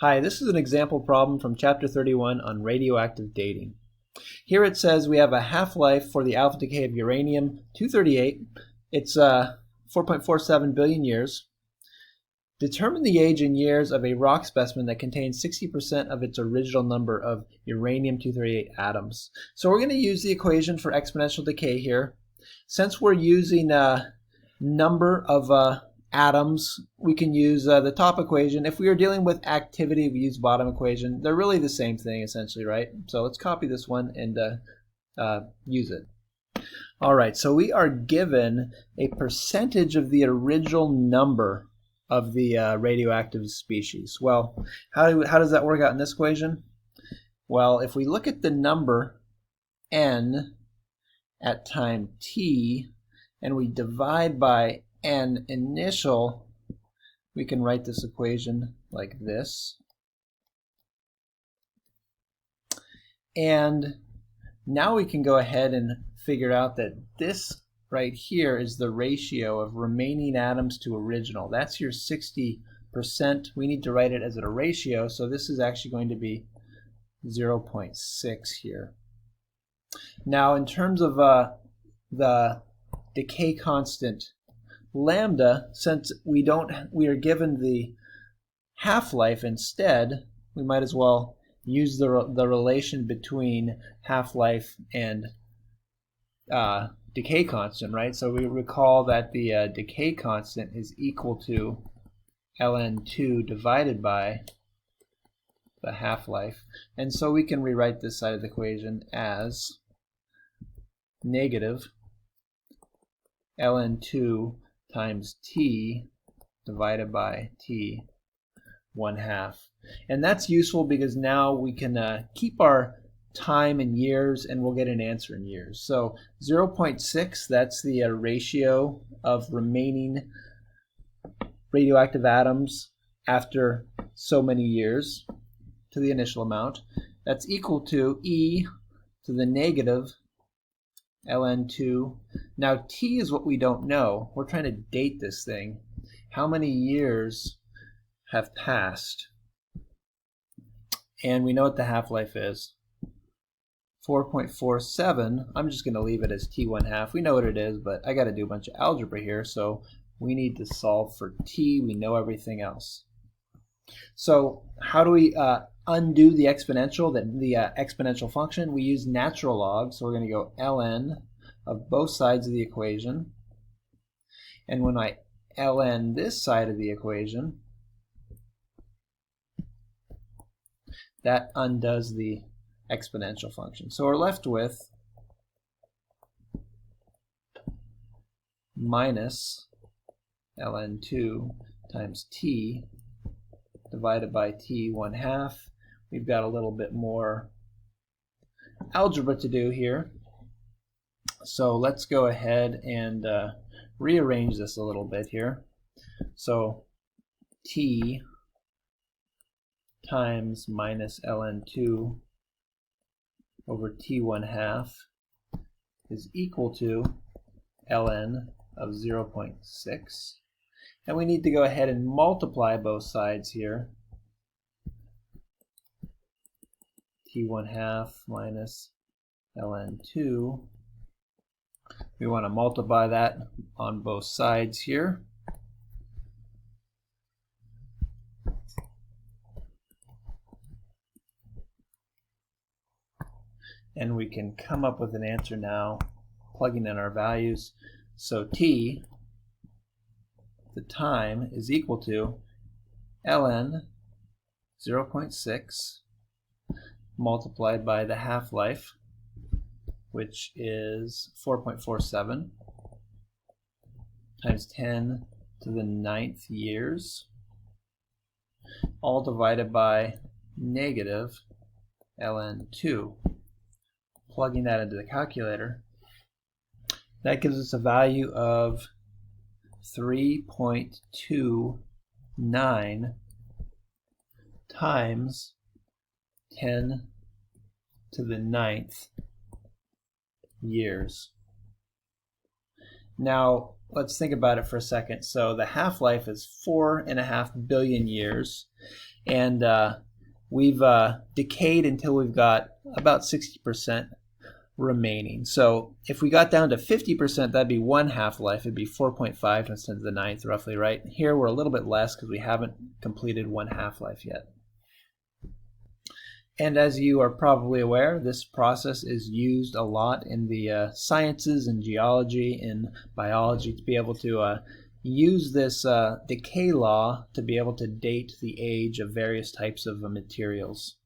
Hi, this is an example problem from Chapter 31 on radioactive dating. Here it says we have a half-life for the alpha decay of uranium-238. It's 4.47 billion years. Determine the age in years of a rock specimen that contains 60% of its original number of uranium-238 atoms. So we're going to use the equation for exponential decay here. Since we're using number of atoms, we can use the top equation. If we are dealing with activity, we use bottom equation. They're really the same thing essentially, right? So let's copy this one and use it. All right, so we are given a percentage of the original number of the radioactive species. Well, how does that work out in this equation? Well, if we look at the number n at time t and we divide by n initial, we can write this equation like this. And now we can go ahead and figure out that this right here is the ratio of remaining atoms to original. That's your 60%. We need to write it as a ratio, so this is actually going to be 0.6 here. Now in terms of the decay constant lambda, since we are given the half-life instead, we might as well use the relation between half-life and decay constant, right? So we recall that the decay constant is equal to ln2 divided by the half-life. And so we can rewrite this side of the equation as negative ln2 times t divided by t 1/2. And that's useful because now we can keep our time in years and we'll get an answer in years. So 0.6, that's the ratio of remaining radioactive atoms after so many years to the initial amount. That's equal to e to the negative ln2. Now t is what we don't know. We're trying to date this thing. How many years have passed? And we know what the half-life is. 4.47. I'm just going to leave it as t 1/2. We know what it is, but I got to do a bunch of algebra here, so we need to solve for t. We know everything else. So how do we undo the exponential, the exponential function? We use natural log, so we're going to go ln of both sides of the equation. And when I ln this side of the equation, that undoes the exponential function. So we're left with minus ln2 times t divided by t 1/2. We've got a little bit more algebra to do here. So let's go ahead and rearrange this a little bit here. So t times minus ln2 over t 1/2 is equal to ln of 0.6. And we need to go ahead and multiply both sides here. t 1/2 minus ln2. We want to multiply that on both sides here. And we can come up with an answer now, plugging in our values. So t, the time, is equal to ln 0.6 multiplied by the half-life, which is 4.47, times 10 to the 9th years, all divided by negative ln2. Plugging that into the calculator, that gives us a value of 3.29 times 10 to the 9th years. Now, let's think about it for a second. So the half-life is 4.5 billion years, and we've decayed until we've got about 60% remaining. So if we got down to 50%, that'd be one half-life. It'd be 4.5 times 10 to the ninth, roughly, right? Here we're a little bit less because we haven't completed one half-life yet. And as you are probably aware, this process is used a lot in the sciences and geology and biology to be able to use this decay law to be able to date the age of various types of materials.